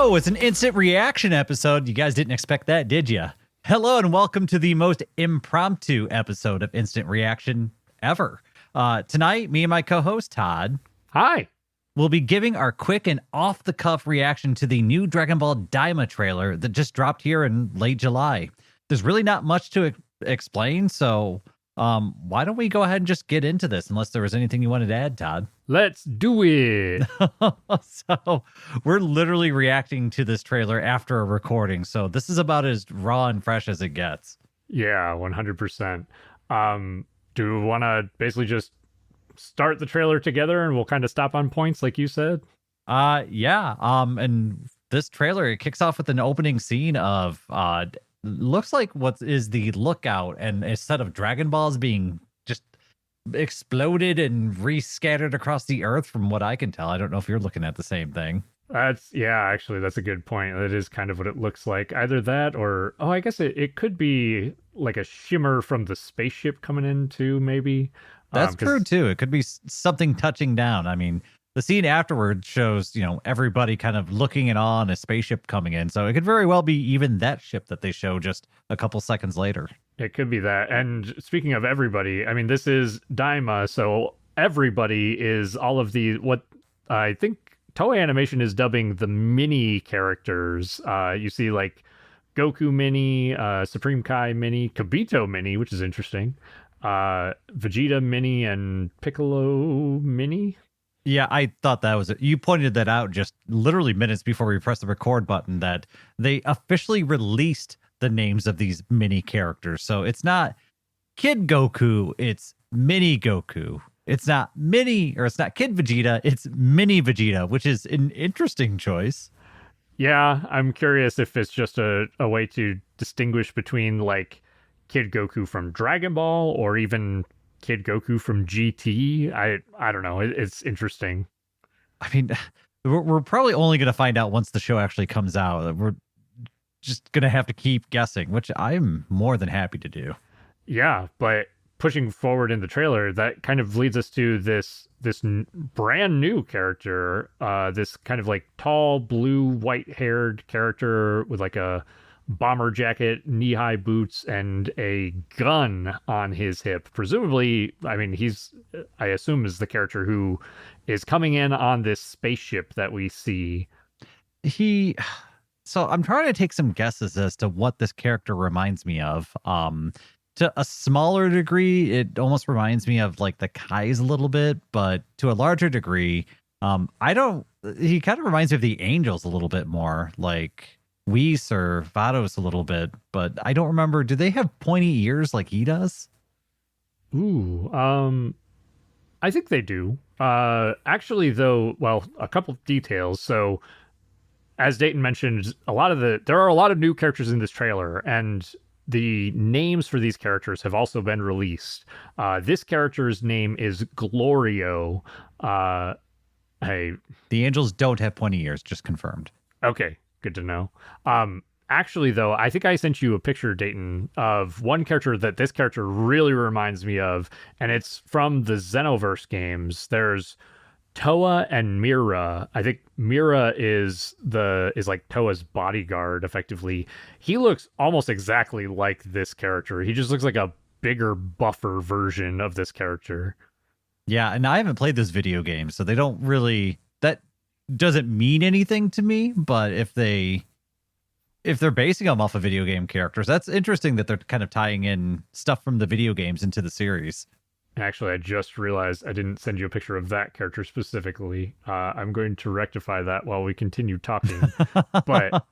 Oh, it's an instant reaction episode. You guys didn't expect that, did you? Hello and welcome to the most impromptu episode of Instant Reaction ever. Tonight, me and my co-host Todd Hi. will be giving our quick and off-the-cuff reaction to the new Dragon Ball Daima trailer that just dropped here in late July. There's really not much to explain, so why don't we go ahead and just get into this, unless there was anything you wanted to add, Todd? Let's do it. So we're literally reacting to this trailer after a recording, so this is about as raw and fresh as it gets. Yeah, 100%. Do we want to basically just start the trailer together and we'll kind of stop on points like you said? Yeah. And this trailer, it kicks off with an opening scene of looks like what is the lookout and a set of Dragon Balls being just exploded and rescattered across the earth from what I can tell. I don't know if you're looking at the same thing. Actually, that's a good point. That is kind of what it looks like. Either that or, I guess it could be like a shimmer from the spaceship coming in too, maybe. That's true too. It could be something touching down. I mean, the scene afterward shows, everybody kind of looking in awe and a spaceship coming in. So it could very well be even that ship that they show just a couple seconds later. It could be that. And speaking of everybody, I mean, this is Daima, so everybody is all of the, what I think Toei Animation is dubbing the mini characters. You see like Goku mini, Supreme Kai mini, Kibito mini, which is interesting. Vegeta mini and Piccolo mini. Yeah, I thought that was it. You pointed that out just literally minutes before we pressed the record button, that they officially released the names of these mini characters. So it's not Kid Goku, it's Mini Goku. It's not Kid Vegeta, it's Mini Vegeta, which is an interesting choice. Yeah, I'm curious if it's just a way to distinguish between like Kid Goku from Dragon Ball or even Kid Goku from GT. I don't know. It's interesting. I mean, we're probably only going to find out once the show actually comes out. We're just going to have to keep guessing, which I'm more than happy to do. Yeah, but pushing forward in the trailer, that kind of leads us to this brand new character, this kind of like tall, blue, white-haired character with like a bomber jacket, knee-high boots, and a gun on his hip. Presumably, I mean, I assume is the character who is coming in on this spaceship that we see. So I'm trying to take some guesses as to what this character reminds me of. To a smaller degree, it almost reminds me of like the Kais a little bit, but to a larger degree, he kind of reminds me of the Angels a little bit more, like Whis or Vados a little bit, but I don't remember. Do they have pointy ears like he does? Ooh, I think they do. Actually, though, well, a couple of details. So, as Dayton mentioned, there are a lot of new characters in this trailer, and the names for these characters have also been released. This character's name is Glorio. The Angels don't have pointy ears, just confirmed. Okay, good to know. Actually, though, I think I sent you a picture, Dayton, of one character that this character really reminds me of, and it's from the Xenoverse games. There's Toa and Mira. I think Mira is like Toa's bodyguard, effectively. He looks almost exactly like this character. He just looks like a bigger, buffer version of this character. Yeah, and I haven't played this video game, so they don't really, that doesn't mean anything to me, but if they're basing them off of video game characters, that's interesting that they're kind of tying in stuff from the video games into the series. Actually, I just realized I didn't send you a picture of that character specifically. I'm going to rectify that while we continue talking. But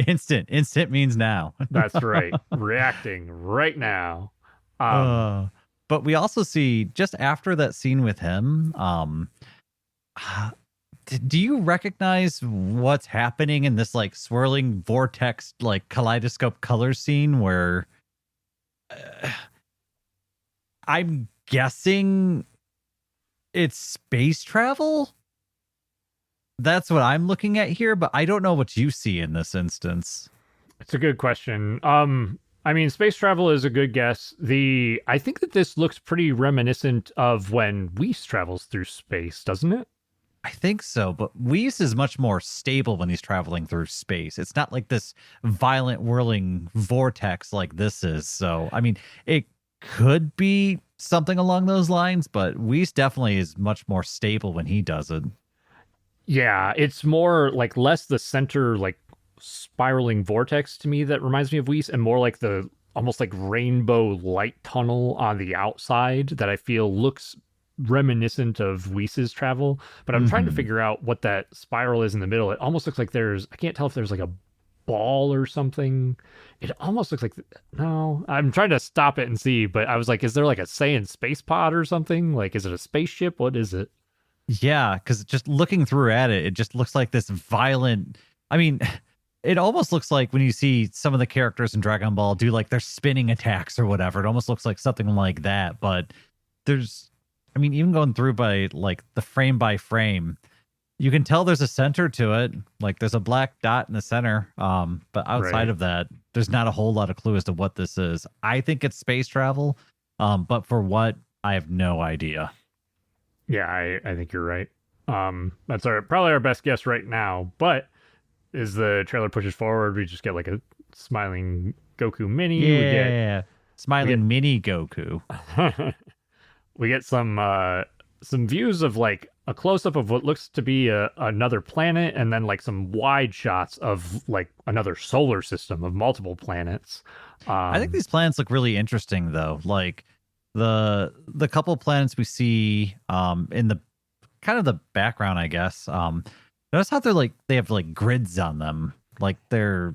instant means now. That's right. Reacting right now. But we also see just after that scene with him, do you recognize what's happening in this like swirling vortex, like kaleidoscope color scene where I'm guessing it's space travel? That's what I'm looking at here, but I don't know what you see in this instance. It's a good question. I mean, space travel is a good guess. I think that this looks pretty reminiscent of when Whis travels through space, doesn't it? I think so, but Whis is much more stable when he's traveling through space. It's not like this violent whirling vortex like this is. So, I mean, it could be something along those lines, but Whis definitely is much more stable when he does it. Yeah, it's more like less the center like spiraling vortex to me that reminds me of Whis, and more like the almost like rainbow light tunnel on the outside that I feel looks reminiscent of Whis' travel. But I'm trying to Hmm. figure out what that spiral is in the middle. It almost looks like I can't tell if there's like a ball or something. It almost looks like no. I'm trying to stop it and see, but I was like, is there like a Saiyan space pod or something? Like, is it a spaceship? What is it? Yeah, because just looking through at it, it just looks like this violent. I mean, it almost looks like when you see some of the characters in Dragon Ball do like their spinning attacks or whatever. It almost looks like something like that. But there's, I mean, even going through by like the frame by frame, you can tell there's a center to it. Like there's a black dot in the center. But outside Right. of that, there's not a whole lot of clue as to what this is. I think it's space travel. But for what, I have no idea. Yeah, I think you're right. That's probably our best guess right now. But as the trailer pushes forward, we just get like a smiling Goku mini. Yeah. We get Smiling mini Goku. we get some views of like a close up of what looks to be another planet, and then like some wide shots of like another solar system of multiple planets. I think Um, these planets look really interesting though. Like the couple planets we see in the kind of the background, I guess. Notice how they have like grids on them. Like they're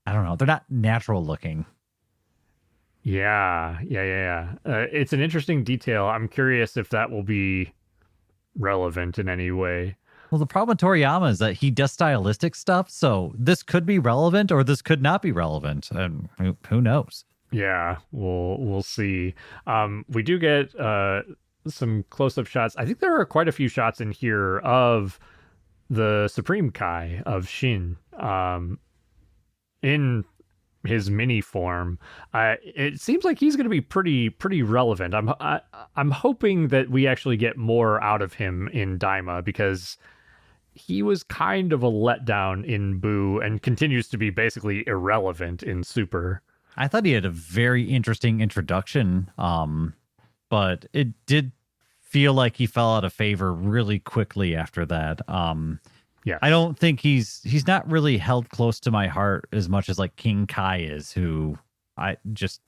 I don't know, they're not natural looking. yeah. It's an interesting detail. I'm curious if that will be relevant in any way. Well, the problem with Toriyama is that he does stylistic stuff, so this could be relevant or this could not be relevant. And who knows? Yeah, we'll see. We do get some close up shots. I think there are quite a few shots in here of the Supreme Kai of Shin in his mini form. It seems like he's going to be pretty relevant. I'm hoping that we actually get more out of him in Daima, because he was kind of a letdown in Boo and continues to be basically irrelevant in Super. I thought he had a very interesting introduction, but it did feel like he fell out of favor really quickly after that. I Yes. don't think he's not really held close to my heart as much as like King Kai is, who I just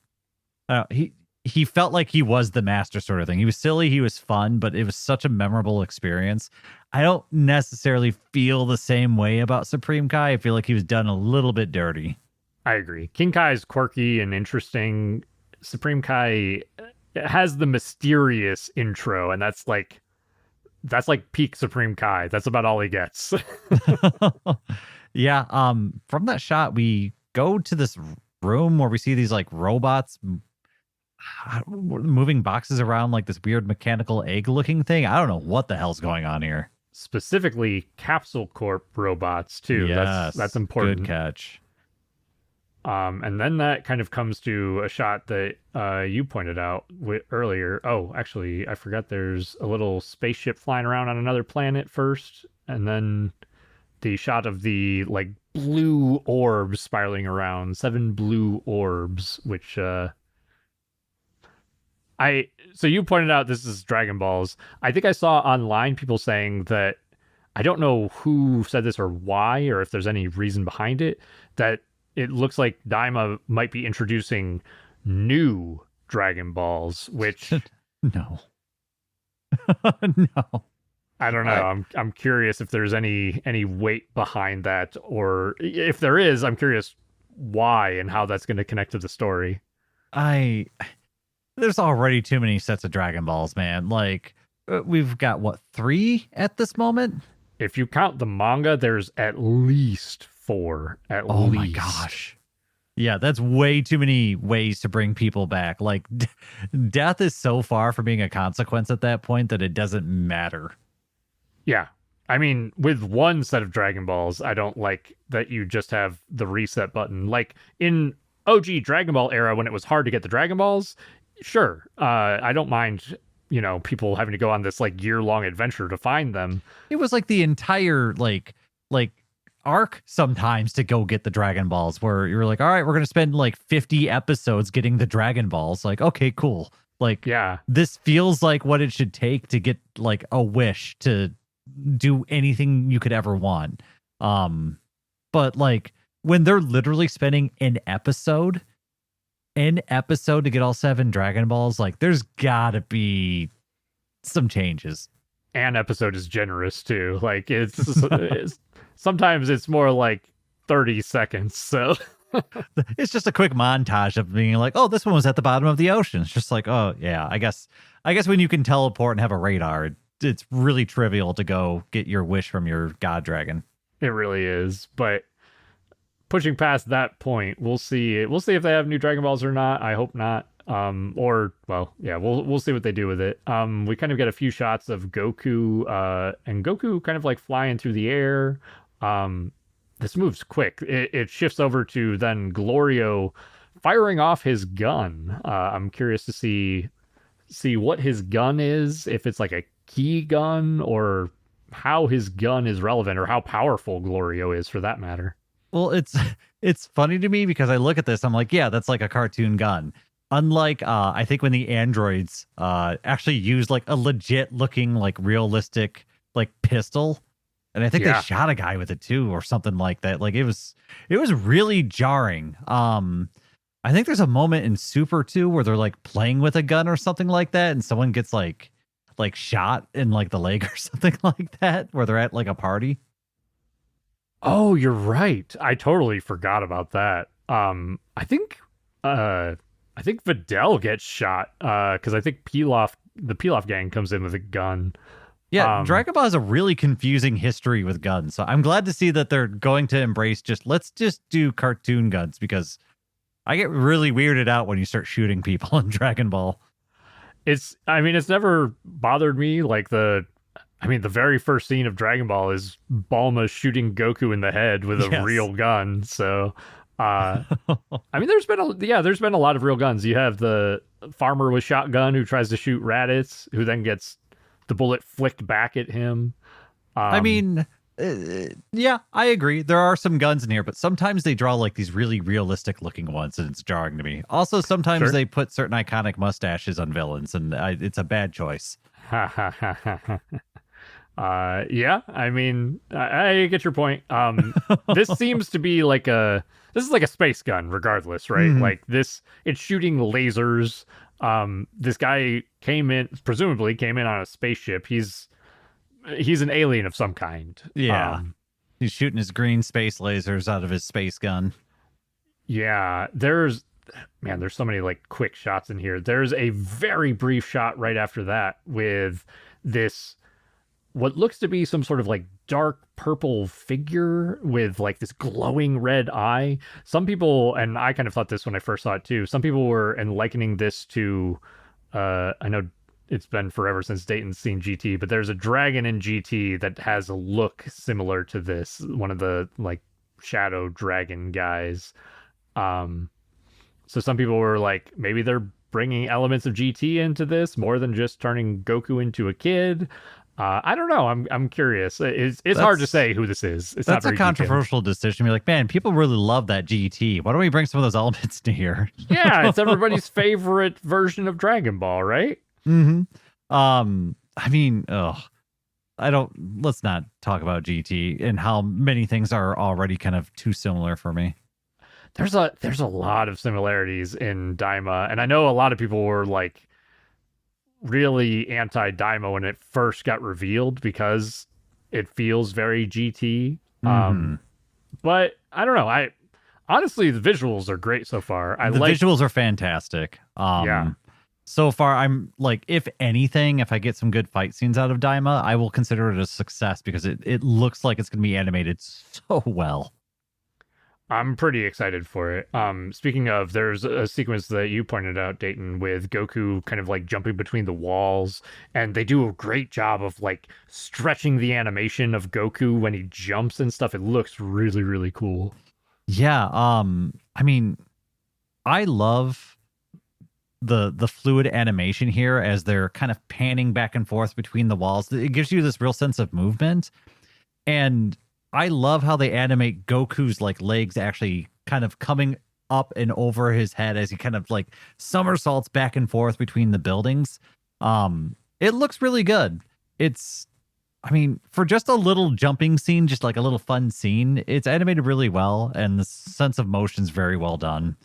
he felt like he was the master sort of thing. He was silly, he was fun, but it was such a memorable experience. I don't necessarily feel the same way about Supreme Kai. I feel like he was done a little bit dirty. I agree. King Kai is quirky and interesting. Supreme Kai has the mysterious intro, and that's like peak Supreme Kai. That's about all he gets. Yeah, from that shot we go to this room where we see these like robots moving boxes around like this weird mechanical egg looking thing. I don't know what the hell's going on here. Specifically, Capsule Corp robots too. That's Yes, good important. catch. And then that kind of comes to a shot that you pointed out earlier. Oh, actually, I forgot. There's a little spaceship flying around on another planet first, and then the shot of the like blue orbs spiraling around, 7 blue orbs, which I so you pointed out this is Dragon Balls. I think I saw online people saying that, I don't know who said this or why, or if there's any reason behind it, that it looks like Daima might be introducing new Dragon Balls, which No. No. I don't know. I I'm curious if there's any weight behind that, or if there is, I'm curious why and how that's going to connect to the story. I there's already too many sets of Dragon Balls, man. Like we've got what, 3 at this moment? If you count the manga, there's at least 4. At Oh my least. gosh. Yeah, that's way too many ways to bring people back. Like death is so far from being a consequence at that point that it doesn't matter. Yeah. I mean, with one set of Dragon Balls, I don't like that you just have the reset button. Like in OG Dragon Ball era, when it was hard to get the Dragon Balls, sure, I don't mind, people having to go on this like year-long adventure to find them. It was like the entire like arc sometimes to go get the Dragon Balls, where you're like, all right, we're gonna spend like 50 episodes getting the Dragon Balls. Like, okay, cool. Like, Yeah. this feels like what it should take to get like a wish to do anything you could ever want. But like when they're literally spending an episode to get all 7 Dragon Balls, like there's gotta be some changes. An episode is generous too. Like it's sometimes it's more like 30 seconds. So It's just a quick montage of being like, oh, this one was at the bottom of the ocean. It's just like, oh yeah, I guess when you can teleport and have a radar, it's really trivial to go get your wish from your god dragon. it really is. But pushing past that point, we'll see. We'll see if they have new Dragon Balls or not. I hope not. Or well, yeah, we'll see what they do with it. We kind of get a few shots of Goku, and Goku kind of like flying through the air. This moves quick. It shifts over to then Glorio firing off his gun. I'm curious to see what his gun is, if it's like a key gun, or how his gun is relevant, or how powerful Glorio is for that matter. Well, it's funny to me because I look at this, I'm like, yeah, that's like a cartoon gun. Unlike I think when the androids actually used like a legit looking like realistic like pistol. And I think they shot a guy with it too, or something like that. Like it was really jarring. I think there's a moment in Super 2 where they're like playing with a gun or something like that, and someone gets like shot in like the leg or something like that, where they're at like a party. Oh, you're right. I totally forgot about that. I think Videl gets shot because I think the Pilaf gang comes in with a gun. Yeah, Dragon Ball has a really confusing history with guns, so I'm glad to see that they're going to embrace let's just do cartoon guns, because I get really weirded out when you start shooting people in Dragon Ball. It's never bothered me. Like the very first scene of Dragon Ball is Bulma shooting Goku in the head with a real gun. So, there's been a lot of real guns. You have the farmer with shotgun who tries to shoot Raditz, who then gets the bullet flicked back at him. Yeah, I agree. There are some guns in here, but sometimes they draw like these really realistic looking ones, and it's jarring to me. Also, sometimes they put certain iconic mustaches on villains, and it's a bad choice. Yeah, I get your point. This seems to be like this is like a space gun regardless, right? Mm-hmm. Like it's shooting lasers. This guy presumably came in on a spaceship. He's an alien of some kind. Yeah. He's shooting his green space lasers out of his space gun. Yeah, there's so many like quick shots in here. There's a very brief shot right after that with this, what looks to be some sort of like dark purple figure with like this glowing red eye. Some people, and I kind of thought this when I first saw it too, some people were likening this to, I know it's been forever since Dayton's seen GT, but there's a dragon in GT that has a look similar to this, one of the like shadow dragon guys. So some people were like, maybe they're bringing elements of GT into this more than just turning Goku into a kid. I don't know. I'm curious. It's hard to say who this is. That's a controversial decision. You're like, man, people really love that GT. Why don't we bring some of those elements to here? Yeah, it's everybody's favorite version of Dragon Ball, right? Mm-hmm. Let's not talk about GT and how many things are already kind of too similar for me. There's a lot of similarities in Daima, and I know a lot of people were like really anti-Daima when it first got revealed because it feels very GT. But I don't know. Honestly, the visuals are great so far. The visuals are fantastic. Yeah. So far, I'm like, if anything, if I get some good fight scenes out of Daima, I will consider it a success because it looks like it's going to be animated so well. I'm pretty excited for it. Speaking of, there's a sequence that you pointed out, Dayton, with Goku kind of like jumping between the walls, and they do a great job of like stretching the animation of Goku when he jumps and stuff. It looks really, really cool. Yeah. I love the fluid animation here as they're kind of panning back and forth between the walls. It gives you this real sense of movement. And I love how they animate Goku's like legs actually kind of coming up and over his head as he kind of like somersaults back and forth between the buildings. It looks really good. It's, I mean, for just a little jumping scene, just like a little fun scene, it's animated really well, and the sense of motion is very well done.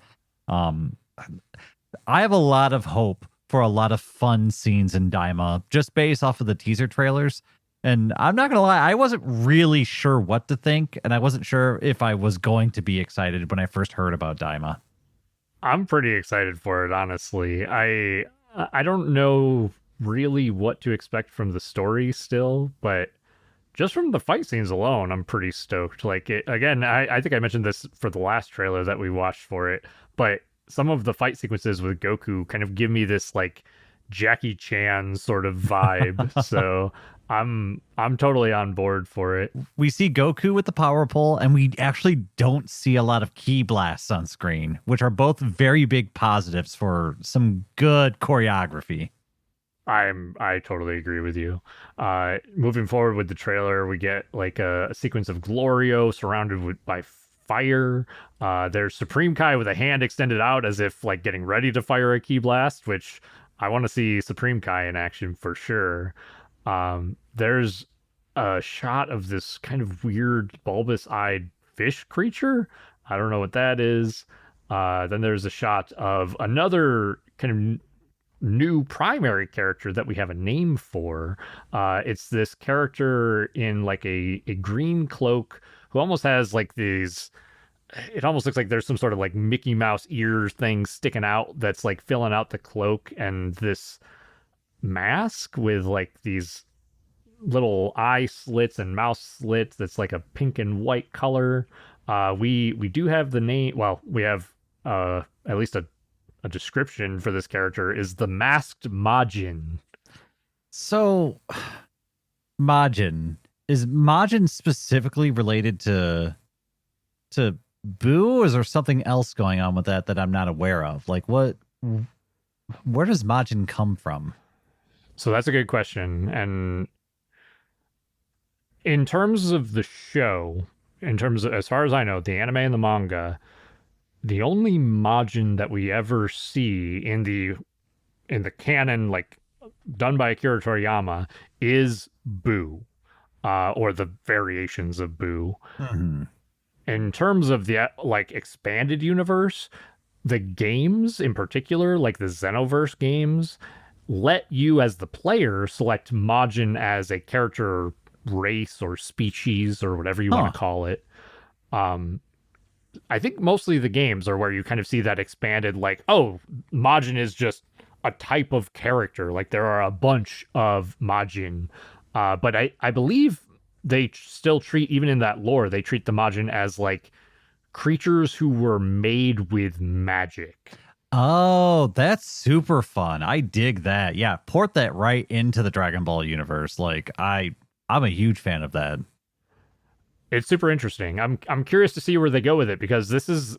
Um, I have a lot of hope for a lot of fun scenes in Daima, just based off of the teaser trailers. And I'm not gonna lie, I wasn't really sure what to think, and I wasn't sure if I was going to be excited when I first heard about Daima. I'm pretty excited for it, honestly. I don't know really what to expect from the story still, but just from the fight scenes alone, I'm pretty stoked. Like it again, I think I mentioned this for the last trailer that we watched for it, but some of the fight sequences with Goku kind of give me this like Jackie Chan sort of vibe. So I'm totally on board for it. We see Goku with the power pole, and we actually don't see a lot of ki blasts on screen, which are both very big positives for some good choreography. I totally agree with you. Moving forward with the trailer, we get like a sequence of Glorio surrounded by fire. There's Supreme Kai with a hand extended out as if like getting ready to fire a ki blast, which I want to see Supreme Kai in action for sure. There's a shot of this kind of weird bulbous-eyed fish creature. I don't know what that is. Then there's a shot of another kind of new primary character that we have a name for. It's this character in like a green cloak who almost has like these. It almost looks like there's some sort of like Mickey Mouse ear thing sticking out that's like filling out the cloak, and this mask with like these little eye slits and mouth slits that's like a pink and white color. We do have the name. Well, we have at least a description for this character is the Masked Majin. So, Majin, is Majin specifically related to Boo, or is there something else going on with that I'm not aware of? Like, where does Majin come from? So that's a good question. And in terms of the show, in terms of, as far as I know, the anime and the manga, the only Majin that we ever see in the canon, like done by Akira Toriyama, is Boo, or the variations of Boo. Mm-hmm. In terms of the like expanded universe, the games in particular, like the Xenoverse games, let you as the player select Majin as a character race or species or whatever you want to call it. I think mostly the games are where you kind of see that expanded, like, oh, Majin is just a type of character. Like there are a bunch of Majin. But I believe they still treat, even in that lore, they treat the Majin as like creatures who were made with magic. Oh, that's super fun. I dig that. Yeah, port that right into the Dragon Ball universe. Like I'm a huge fan of that. It's super interesting. I'm curious to see where they go with it, because this is,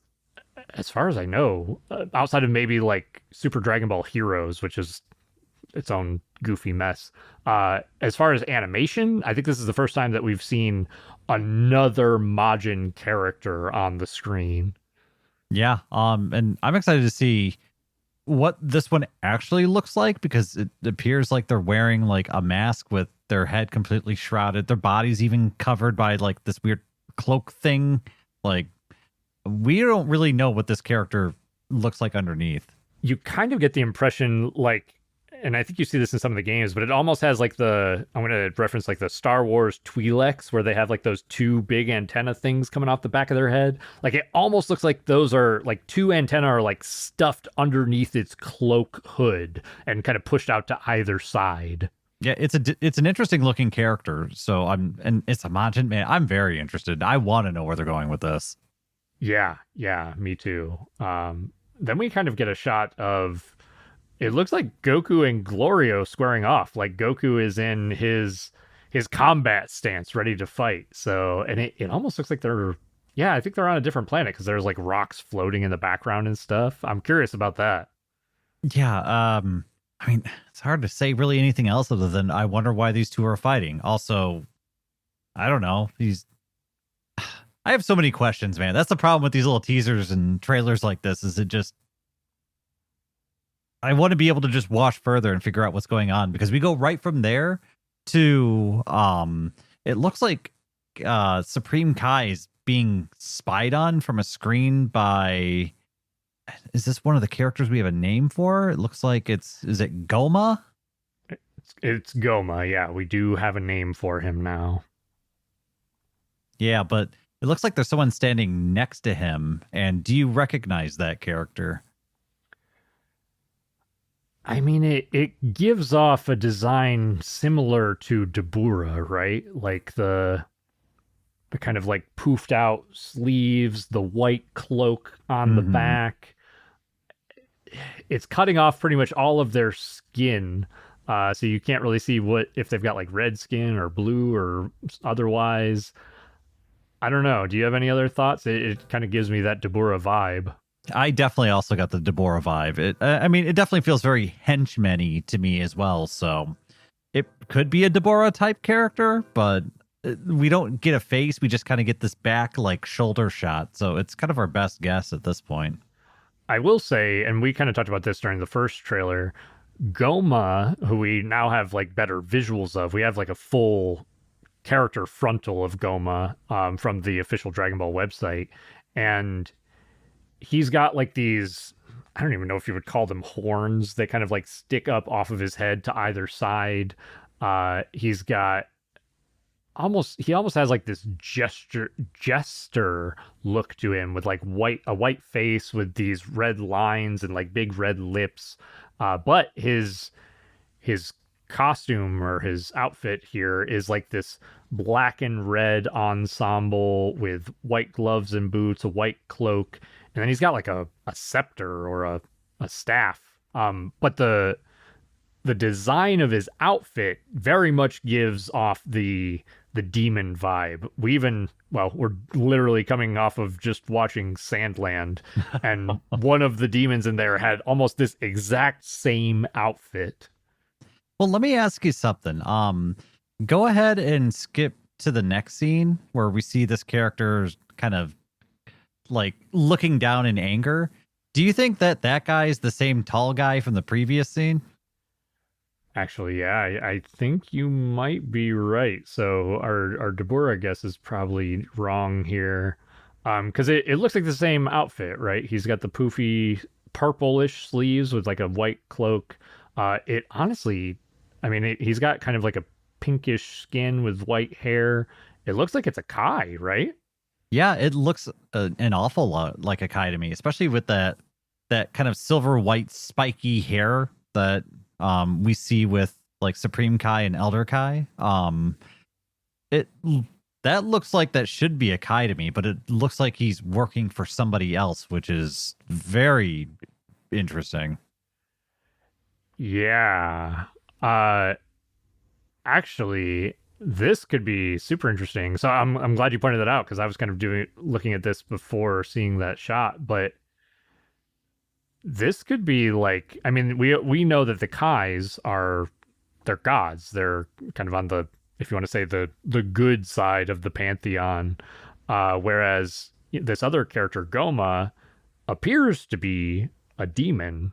as far as I know, outside of maybe like Super Dragon Ball Heroes, which is its own goofy mess. As far as animation, I think this is the first time that we've seen another Majin character on the screen. Yeah, and I'm excited to see what this one actually looks like, because it appears like they're wearing like a mask with their head completely shrouded, their bodies even covered by like this weird cloak thing. Like we don't really know what this character looks like underneath. You kind of get the impression, like, and I think you see this in some of the games, but it almost has like I'm going to reference like the Star Wars Twi'leks, where they have like those two big antenna things coming off the back of their head. Like it almost looks like those are like two antenna are like stuffed underneath its cloak hood and kind of pushed out to either side. Yeah, it's an interesting looking character. So and it's a Majin, man. I'm very interested. I want to know where they're going with this. Yeah, me too. Then we kind of get a shot of, it looks like Goku and Glorio squaring off. Like Goku is in his combat stance, ready to fight. So, and it almost looks like I think they're on a different planet, because there's like rocks floating in the background and stuff. I'm curious about that. Yeah, I mean, it's hard to say really anything else other than I wonder why these two are fighting. Also, I don't know. These I have so many questions, man. That's the problem with these little teasers and trailers like this is it just I want to be able to just watch further and figure out what's going on because we go right from there to it looks like Supreme Kai is being spied on from a screen by is this one of the characters we have a name for? It looks like is it Goma? It's Goma. Yeah, we do have a name for him now. Yeah, but it looks like there's someone standing next to him. And do you recognize that character? I mean, it gives off a design similar to Dabura, right? Like the kind of like poofed out sleeves, the white cloak on the Mm-hmm. back. It's cutting off pretty much all of their skin. So you can't really see what if they've got like red skin or blue or otherwise. I don't know. Do you have any other thoughts? It kind of gives me that Dabura vibe. I definitely also got the Deborah vibe. I mean, it definitely feels very henchman-y to me as well. So it could be a Deborah type character, but we don't get a face. We just kind of get this back like shoulder shot. So it's kind of our best guess at this point. I will say, and we kind of talked about this during the first trailer, Goma, who we now have like better visuals of, we have like a full character frontal of Goma from the official Dragon Ball website. And he's got like these, I don't even know if you would call them horns. They kind of like stick up off of his head to either side. He's got he almost has like this jester look to him with like a white face with these red lines and like big red lips. But his costume or his outfit here is like this black and red ensemble with white gloves and boots, a white cloak, and then he's got like a scepter or a staff. But the design of his outfit very much gives off the demon vibe. We're literally coming off of just watching Sandland, and one of the demons in there had almost this exact same outfit. Well, let me ask you something. Go ahead and skip to the next scene where we see this character kind of like looking down in anger. Do you think that that guy is the same tall guy from the previous scene? Actually, yeah, I think you might be right. So our Deborah guess is probably wrong here. Because it looks like the same outfit, right? He's got the poofy purplish sleeves with like a white cloak. It honestly, I mean, he's got kind of like a pinkish skin with white hair. It looks like it's a Kai, right? Yeah, it looks an awful lot like a Kai to me, especially with that kind of silver white spiky hair that we see with like Supreme Kai and Elder Kai. It that looks like that should be a Kai to me, but it looks like he's working for somebody else, which is very interesting. Yeah. Uh, Actually, this could be super interesting. So I'm glad you pointed that out because I was kind of looking at this before seeing that shot, but this could be like, I mean, we know that the Kais they're gods. They're kind of on the, if you want to say, the good side of the pantheon, whereas this other character Goma appears to be a demon.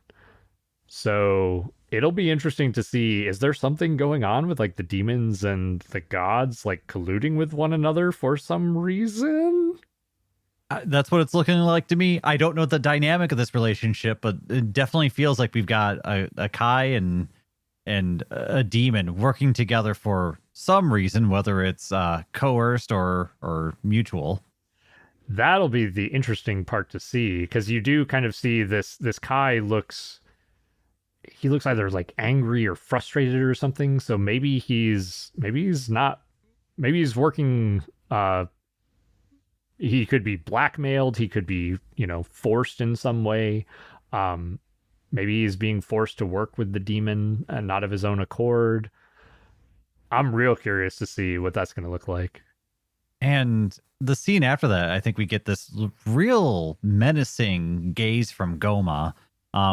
So it'll be interesting to see, is there something going on with like the demons and the gods like colluding with one another for some reason? That's what it's looking like to me. I don't know the dynamic of this relationship, but it definitely feels like we've got a Kai and a demon working together for some reason, whether it's coerced or mutual. That'll be the interesting part to see because you do kind of see this Kai looks either like angry or frustrated or something. So maybe he's not, maybe he's working he could be blackmailed, he could be, forced in some way. Um Maybe he's being forced to work with the demon and not of his own accord. I'm real curious to see what that's going to look like. And the scene after that, I think we get this real menacing gaze from Goma.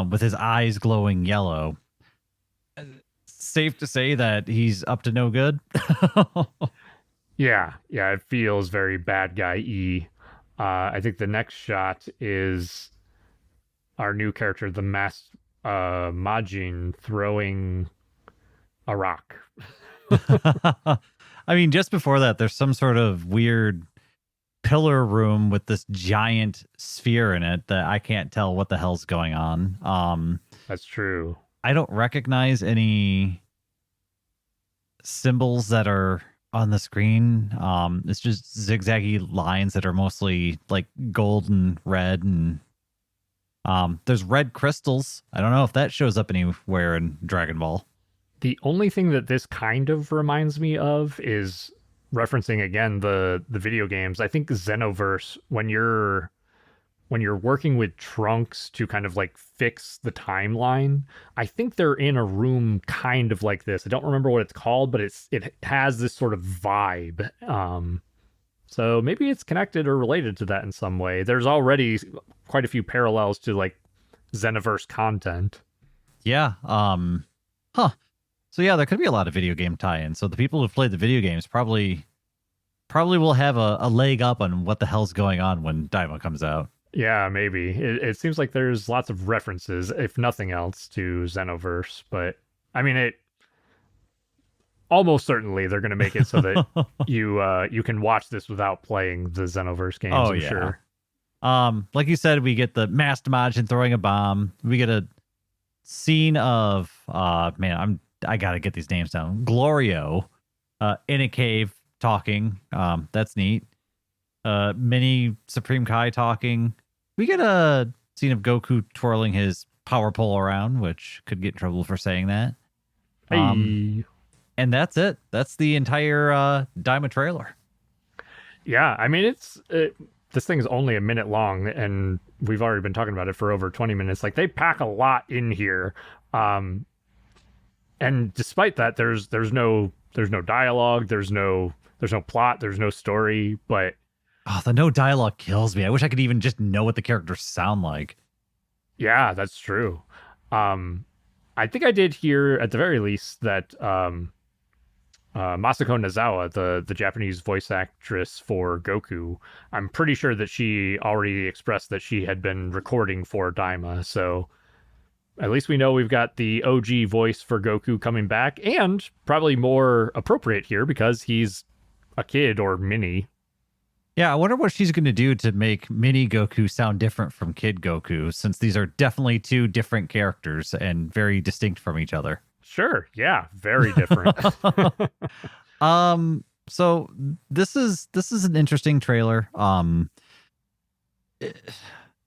with his eyes glowing yellow. Safe to say that he's up to no good. Yeah, yeah, it feels very bad guy-y. I think the next shot is our new character, the masked Majin, throwing a rock. I mean, just before that, there's some sort of weird pillar room with this giant sphere in it that I can't tell what the hell's going on. That's true. I don't recognize any symbols that are on the screen. It's just zigzaggy lines that are mostly like gold and red, and there's red crystals. I don't know if that shows up anywhere in Dragon Ball. The only thing that this kind of reminds me of is referencing again the video games. I think Xenoverse, when you're working with Trunks to kind of like fix the timeline, I think they're in a room kind of like this. I don't remember what it's called, but it has this sort of vibe. So maybe it's connected or related to that in some way. There's already quite a few parallels to like Xenoverse content. Yeah. Huh. So yeah, there could be a lot of video game tie-ins. So the people who've played the video games probably will have a leg up on what the hell's going on when Daima comes out. Yeah, maybe. It seems like there's lots of references, if nothing else, to Xenoverse. But I mean, it almost certainly they're going to make it so that you can watch this without playing the Xenoverse games. Oh I'm yeah. sure. Like you said, we get the masked Majin throwing a bomb. We get a scene of man, I gotta get these names down. Glorio, in a cave talking. That's neat. Mini Supreme Kai talking. We get a scene of Goku twirling his power pole around, which could get in trouble for saying that. Hey. And that's it. That's the entire Daima trailer. Yeah, I mean this thing's only a minute long, and we've already been talking about it for over 20 minutes. Like they pack a lot in here. And despite that, there's no dialogue, there's no plot, there's no story, but oh, the no dialogue kills me. I wish I could even just know what the characters sound like. Yeah, that's true. I think I did hear at the very least that Masako Nozawa, the Japanese voice actress for Goku, I'm pretty sure that she already expressed that she had been recording for Daima. So at least we know we've got the OG voice for Goku coming back, and probably more appropriate here because he's a kid or mini. Yeah, I wonder what she's going to do to make mini Goku sound different from kid Goku, since these are definitely two different characters and very distinct from each other. Sure, yeah, very different. So this is an interesting trailer.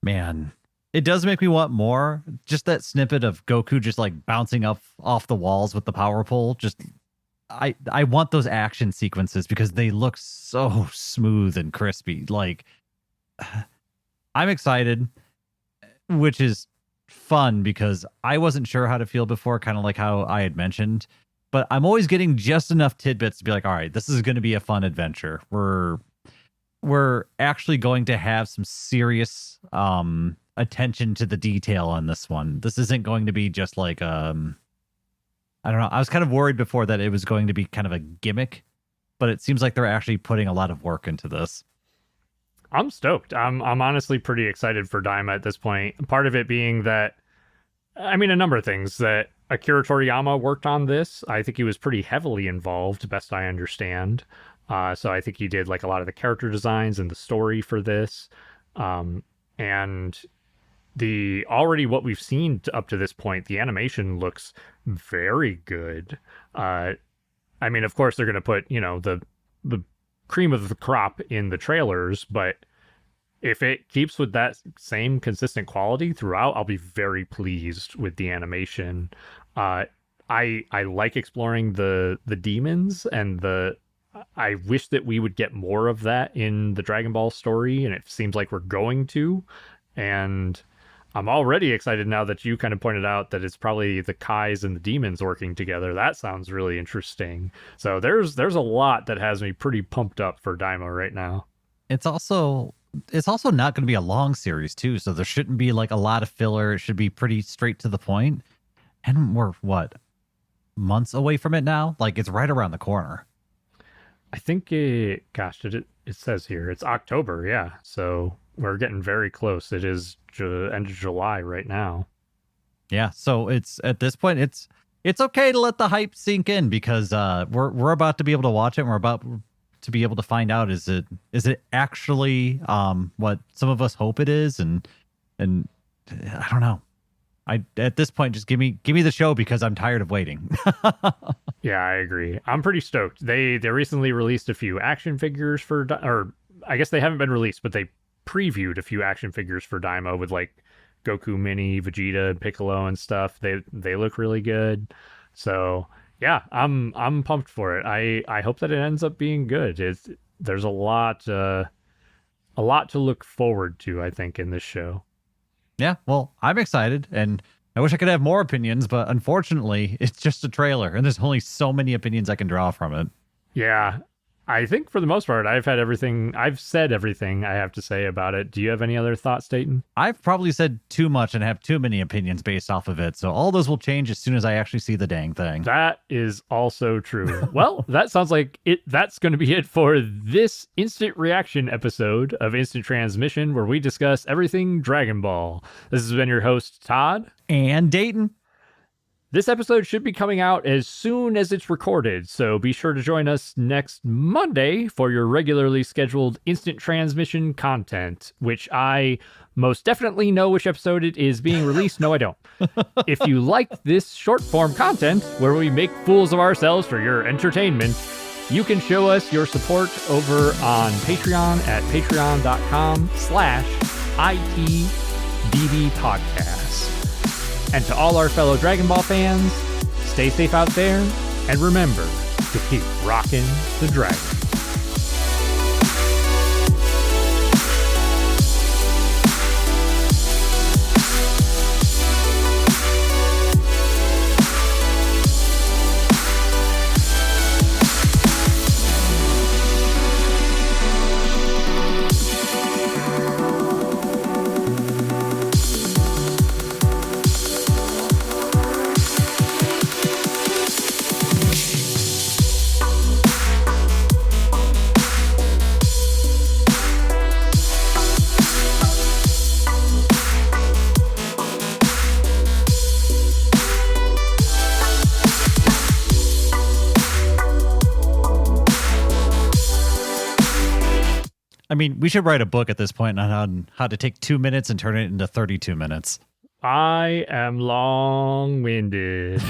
Man, it does make me want more. Just that snippet of Goku just like bouncing up off the walls with the power pole, just I want those action sequences because they look so smooth and crispy. Like I'm excited, which is fun because I wasn't sure how to feel before, kind of like how I had mentioned, but I'm always getting just enough tidbits to be like, all right, this is going to be a fun adventure. We're actually going to have some serious attention to the detail on this one. This isn't going to be just like I don't know. I was kind of worried before that it was going to be kind of a gimmick, but it seems like they're actually putting a lot of work into this. I'm stoked. I'm honestly pretty excited for Daima at this point. Part of it being that, I mean, a number of things that Akira Toriyama worked on this. I think he was pretty heavily involved, best I understand. So I think he did like a lot of the character designs and the story for this. And the already what we've seen up to this point, the animation looks very good. I mean, of course, they're going to put, the cream of the crop in the trailers, but if it keeps with that same consistent quality throughout, I'll be very pleased with the animation. I like exploring the demons, and I wish that we would get more of that in the Dragon Ball story, and it seems like we're going to. And I'm already excited now that you kind of pointed out that it's probably the Kais and the demons working together. That sounds really interesting. So there's a lot that has me pretty pumped up for Daima right now. It's also it's also not going to be a long series too, so there shouldn't be like a lot of filler. It should be pretty straight to the point. And we're what, months away from it now? Like it's right around the corner. I think it says here it's October, yeah. So we're getting very close. It is end of July right now. Yeah, so it's at this point it's okay to let the hype sink in because we're about to be able to watch it and we're about to be able to find out is it actually what some of us hope it is, and I don't know. I at this point just give me the show because I'm tired of waiting. Yeah, I agree. I'm pretty stoked. They recently released a few action figures or I guess they haven't been released, but they previewed a few action figures for Daima with like Goku Mini, Vegeta, and Piccolo and stuff. They look really good. So yeah, I'm pumped for it. I hope that it ends up being good. There's a lot to look forward to, I think, in this show. Yeah, well, I'm excited, and I wish I could have more opinions, but unfortunately, it's just a trailer, and there's only so many opinions I can draw from it. Yeah, I think for the most part, I've said everything I have to say about it. Do you have any other thoughts, Dayton? I've probably said too much and have too many opinions based off of it, so all those will change as soon as I actually see the dang thing. That is also true. Well, that sounds like it. That's going to be it for this instant reaction episode of Instant Transmission, where we discuss everything Dragon Ball. This has been your host, Todd. And Dayton. This episode should be coming out as soon as it's recorded, so be sure to join us next Monday for your regularly scheduled Instant Transmission content, which I most definitely know which episode it is being released. No, I don't. If you like this short-form content, where we make fools of ourselves for your entertainment, you can show us your support over on Patreon at patreon.com/ITDBpodcast. And to all our fellow Dragon Ball fans, stay safe out there, and remember to keep rocking the dragon. I mean, we should write a book at this point on how to take 2 minutes and turn it into 32 minutes. I am long-winded.